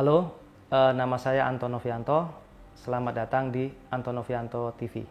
Halo, nama saya Anton Novianto. Selamat datang di Anton Novianto TV.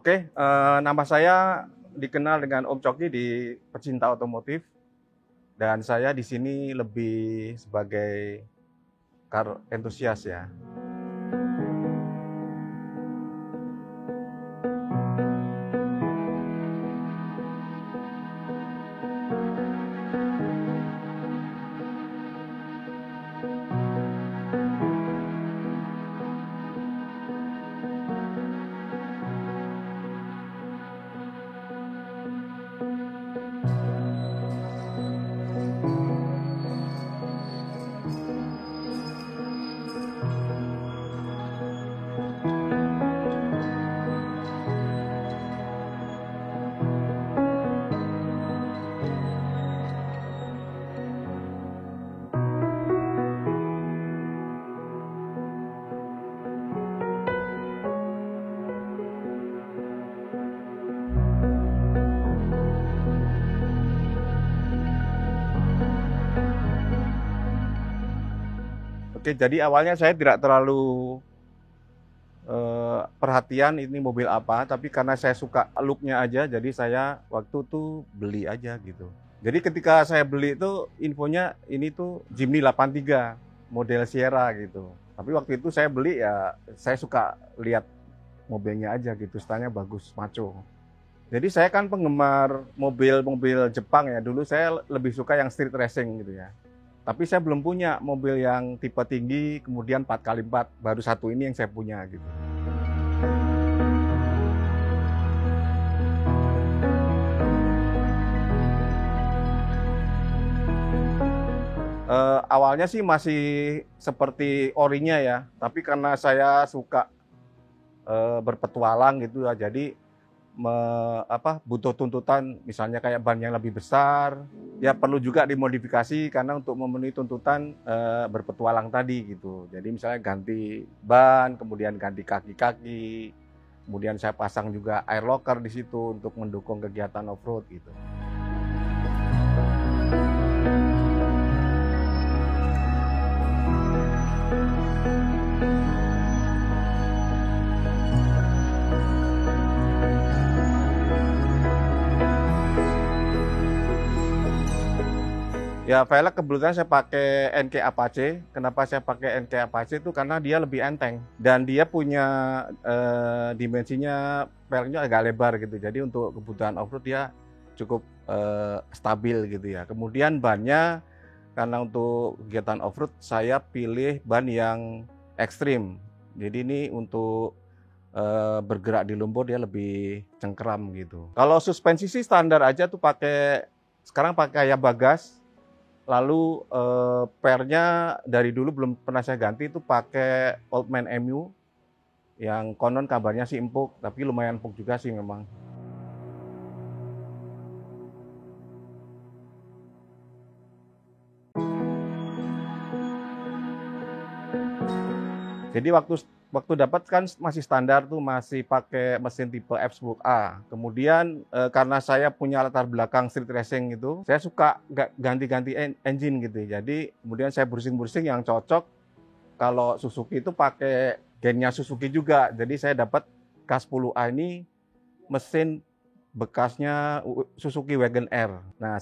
Oke, nama saya dikenal dengan Om Coki di pecinta otomotif, dan saya di sini lebih sebagai car enthusiast ya. Oke, jadi awalnya saya tidak terlalu perhatian ini mobil apa, tapi karena saya suka looknya aja, jadi saya waktu itu beli aja gitu. Jadi ketika saya beli itu infonya ini tuh Jimny 83 model Sierra gitu. Tapi waktu itu saya beli ya, saya suka lihat mobilnya aja gitu, stylenya bagus, maco. Jadi saya kan penggemar mobil-mobil Jepang ya, dulu saya lebih suka yang street racing gitu ya. Tapi saya belum punya mobil yang tipe tinggi, kemudian 4x4, baru satu ini yang saya punya gitu. Awalnya sih masih seperti orinya ya, tapi karena saya suka berpetualang gitu ya, jadi butuh tuntutan, misalnya kayak ban yang lebih besar, ya perlu juga dimodifikasi karena untuk memenuhi tuntutan berpetualang tadi gitu. Jadi misalnya ganti ban, kemudian ganti kaki-kaki, kemudian saya pasang juga air locker di situ untuk mendukung kegiatan off-road gitu. Ya, velg kebetulan saya pakai NK Apache. Kenapa saya pakai NK Apache itu karena dia lebih enteng dan dia punya dimensinya velgnya agak lebar gitu. Jadi untuk kebutuhan off-road dia cukup stabil gitu ya. Kemudian bannya karena untuk kegiatan off-road saya pilih ban yang ekstrim. Jadi ini untuk bergerak di lumpur dia lebih cengkeram gitu. Kalau suspensi sih standar aja tuh sekarang pakai kayak Bagas. Lalu pernya dari dulu belum pernah saya ganti, itu pakai Oldman MU yang konon kabarnya sih empuk, tapi lumayan empuk juga sih memang. Jadi waktu dapat kan masih standar tuh, masih pakai mesin tipe F10A. Kemudian karena saya punya latar belakang street racing gitu, saya suka ganti-ganti engine gitu. Jadi kemudian saya bursing-bursing yang cocok. Kalau Suzuki itu pakai gennya Suzuki juga. Jadi saya dapat K10A ini mesin bekasnya Suzuki Wagon R. Nah,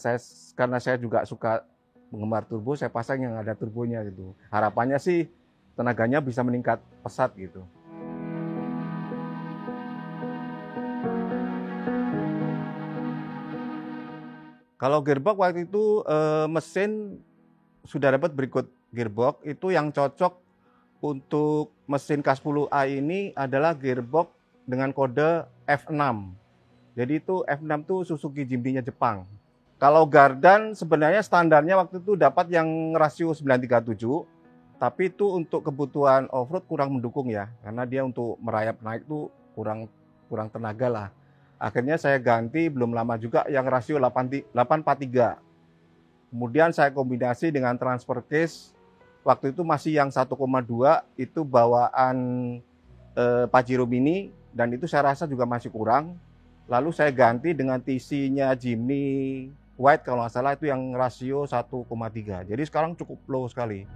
karena saya juga suka penggemar turbo, saya pasang yang ada turbonya gitu. Harapannya sih tenaganya bisa meningkat pesat gitu. Kalau gearbox waktu itu mesin sudah dapat berikut gearbox. Itu yang cocok untuk mesin K10A ini adalah gearbox dengan kode F6. Jadi itu F6 tuh Suzuki Jimny-nya Jepang. Kalau Gardan sebenarnya standarnya waktu itu dapat yang rasio 937, tapi itu untuk kebutuhan off-road kurang mendukung ya, karena dia untuk merayap naik tuh kurang tenaga lah. Akhirnya saya ganti belum lama juga yang rasio 843. Kemudian saya kombinasi dengan transfer case, waktu itu masih yang 1,2, itu bawaan Pajero Mini, dan itu saya rasa juga masih kurang. Lalu saya ganti dengan TC-nya Jimny White kalau nggak salah, itu yang rasio 1,3. Jadi sekarang cukup low sekali.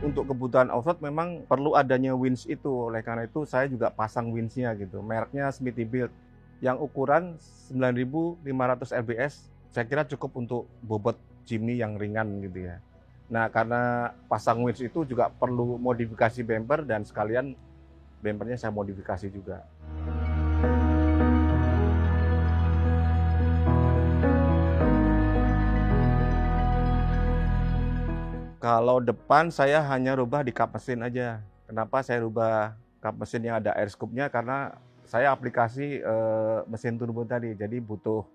Untuk kebutuhan off-road memang perlu adanya winch itu. Oleh karena itu saya juga pasang winch-nya gitu. Mereknya Smithybilt yang ukuran 9.500 lbs. Saya kira cukup untuk bobot Jimny yang ringan gitu ya. Nah, karena pasang winch itu juga perlu modifikasi bumper, dan sekalian bumpernya saya modifikasi juga. Kalau depan saya hanya rubah di kap mesin aja. Kenapa saya rubah kap mesin yang ada air scoop-nya? Karena saya aplikasi mesin turbo tadi, jadi butuh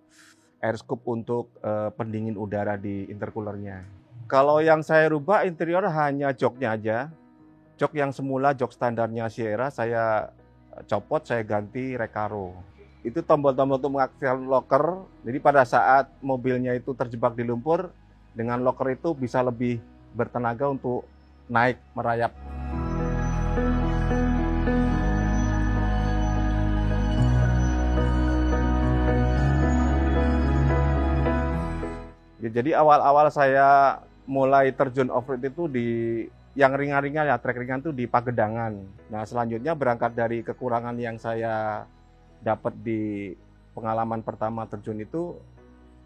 air scoop untuk pendingin udara di intercoolernya. Kalau yang saya rubah interior hanya joknya aja. Jok yang semula jok standarnya Sierra saya copot, saya ganti Recaro. Itu tombol-tombol untuk mengaktifkan locker. Jadi pada saat mobilnya itu terjebak di lumpur, dengan locker itu bisa lebih bertenaga untuk naik merayap. Jadi awal-awal saya mulai terjun off-road itu di yang ringan-ringan ya, trek ringan itu di Pagedangan. Nah, selanjutnya berangkat dari kekurangan yang saya dapat di pengalaman pertama terjun itu,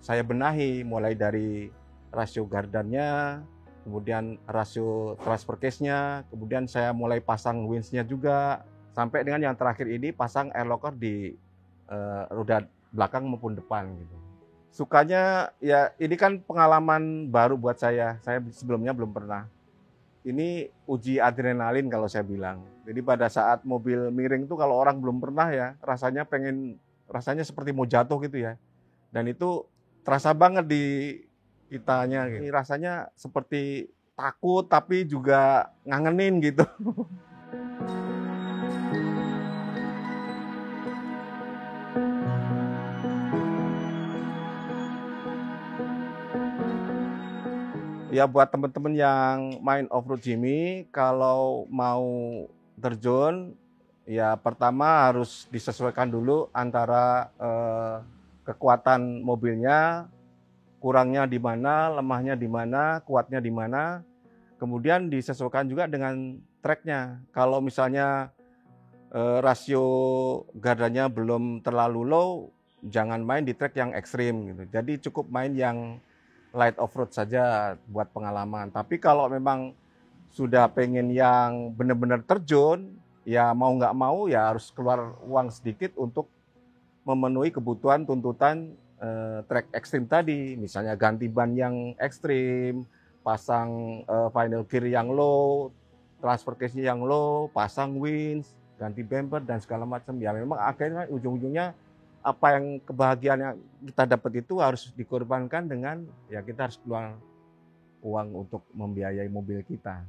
saya benahi mulai dari rasio gardannya, kemudian rasio transfer case-nya, kemudian saya mulai pasang winch-nya juga, sampai dengan yang terakhir ini pasang air locker di roda belakang maupun depan gitu. Sukanya ya ini kan pengalaman baru buat saya sebelumnya belum pernah. Ini uji adrenalin kalau saya bilang. Jadi pada saat mobil miring tuh kalau orang belum pernah ya, rasanya seperti mau jatuh gitu ya. Dan itu terasa banget di kitanya. Ini rasanya seperti takut tapi juga ngangenin gitu. Ya buat teman-teman yang main off-road Jimny, kalau mau terjun, ya pertama harus disesuaikan dulu antara kekuatan mobilnya, kurangnya di mana, lemahnya di mana, kuatnya di mana. Kemudian disesuaikan juga dengan treknya. Kalau misalnya rasio gardanya belum terlalu low, jangan main di trek yang ekstrim gitu. Jadi cukup main yang light off-road saja buat pengalaman. Tapi kalau memang sudah pengen yang benar-benar terjun, ya mau nggak mau ya harus keluar uang sedikit untuk memenuhi kebutuhan tuntutan trek ekstrim tadi. Misalnya ganti ban yang ekstrim, pasang final gear yang low, transfer case-nya yang low, pasang winch, ganti bumper dan segala macam. Ya memang akhirnya ujung-ujungnya apa yang kebahagiaan yang kita dapat itu harus dikorbankan dengan ya kita harus keluar uang untuk membiayai mobil kita.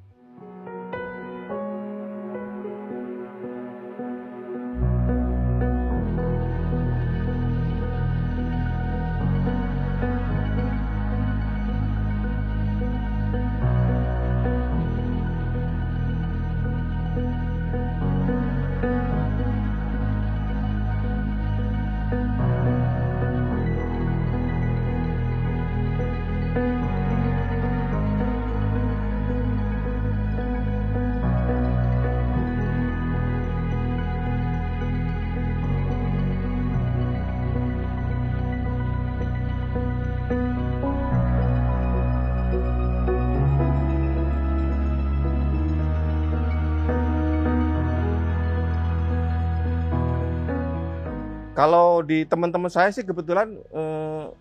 Kalau di teman-teman saya sih kebetulan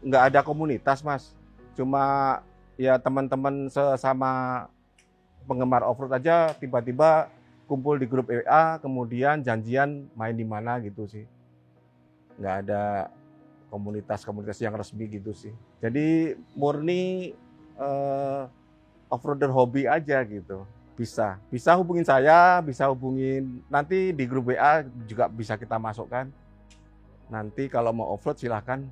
nggak ada komunitas, Mas. Cuma ya teman-teman sesama penggemar off-road aja tiba-tiba kumpul di grup WA, kemudian janjian main di mana gitu sih. Nggak ada komunitas-komunitas yang resmi gitu sih. Jadi murni off-roader hobi aja gitu. Bisa hubungin saya, bisa hubungin nanti di grup WA juga bisa kita masukkan. Nanti kalau mau off-road silahkan